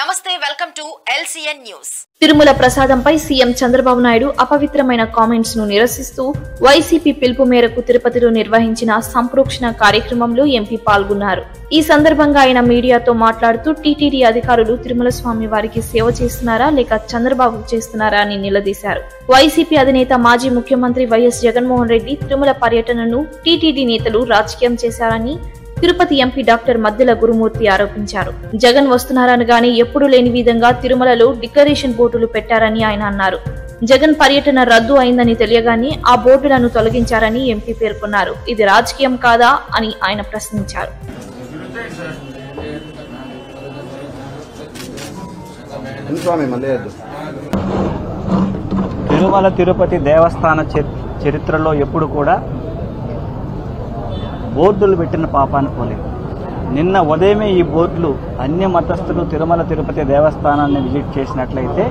నమస్తే welcome to LCN news. Tirumala ప్రసాదంపై CM Chandrababu Naidu అపవిత్రమైన కామెంట్స్ ను నిరసిస్తూ వైసీపీ పిలుపు మేరకు తిరుపతిలో నిర్వహించిన సంప్రోక్షణ కార్యక్రమంలో ఎంపీ పాల్గొన్నారు. ఈ సందర్భంగా ఆయన మీడియాతో మాట్లాడుతూ టీటీడీ అధికారులు తిరుమల స్వామి వారికి సేవ చేస్తున్నారా లేక చంద్రబాబు చేస్తున్నారా అని నిలదీశారు. వైసీపీ అధినేత మాజీ ముఖ్యమంత్రి వైఎస్ జగన్మోహన్ రెడ్డి తిరుమల పర్యటనను టీటీడీ నేతలు రాజకీయం చేశారని తిరుపతి ఎంపీ డాక్టర్ మద్దెల గురుమూర్తి ఆరోపించారు. జగన్ వస్తున్నారనగానే ఎప్పుడూ లేని విధంగా తిరుమలలో డిక్లరేషన్ బోర్డులు పెట్టారని ఆయన అన్నారు. జగన్ పర్యటన రద్దు అయిందని తెలియగానే ఆ బోర్డులను తొలగించారని ఎంపీ పేర్కొన్నారు. ఇది రాజకీయం కాదా అని ఆయన ప్రశ్నించారు. తిరుమల తిరుపతి దేవస్థాన చరిత్రలో ఎప్పుడు కూడా బోర్డులు పెట్టిన పాపాన్ని పోలేదు. నిన్న ఉదయమే ఈ బోర్డులు అన్య మతస్థులు తిరుమల తిరుపతి దేవస్థానాన్ని విజిట్ చేసినట్లయితే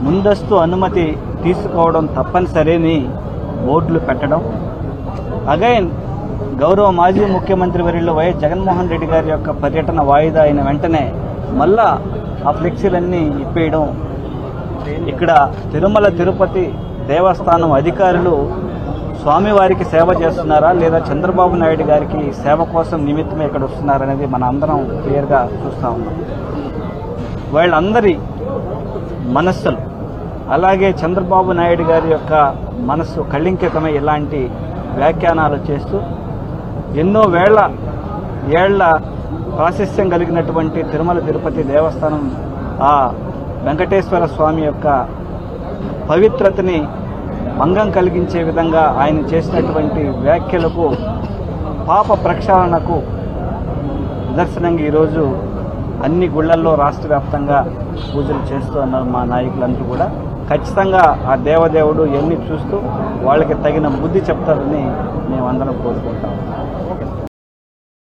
ముందస్తు అనుమతి తీసుకోవడం తప్పనిసరిని బోర్డులు పెట్టడం, అగైన్ గౌరవ మాజీ ముఖ్యమంత్రి వర్యులు వైఎస్ జగన్మోహన్ రెడ్డి గారి యొక్క పర్యటన వాయిదా అయిన వెంటనే మళ్ళా ఆ ఫ్లెక్సీలన్నీ ఇప్పేయడం, ఇక్కడ తిరుమల తిరుపతి దేవస్థానం అధికారులు స్వామివారికి సేవ చేస్తున్నారా లేదా చంద్రబాబు నాయుడు గారికి సేవ కోసం నిమిత్తమే ఇక్కడ వస్తున్నారనేది మన అందరం క్లియర్గా చూస్తూ ఉన్నాం. వాళ్ళందరి మనస్సులు అలాగే చంద్రబాబు నాయుడు గారి యొక్క మనస్సు కళింకితమై ఇలాంటి వ్యాఖ్యానాలు చేస్తూ ఎన్నో ఏళ్ల ప్రాశస్త్యం కలిగినటువంటి తిరుమల తిరుపతి దేవస్థానం ఆ వెంకటేశ్వర స్వామి యొక్క పవిత్రతని భంగం కలిగించే విధంగా ఆయన చేసినటువంటి వ్యాఖ్యలకు పాప ప్రక్షాళనకు నిదర్శనంగా ఈరోజు అన్ని గుళ్లల్లో రాష్ట్ర వ్యాప్తంగా పూజలు చేస్తూ ఉన్నారు మా నాయకులందరూ కూడా. ఖచ్చితంగా ఆ దేవదేవుడు ఎన్ని చూస్తూ వాళ్ళకి తగిన బుద్ధి చెప్తారని మేమందరం కోరుకుంటాం.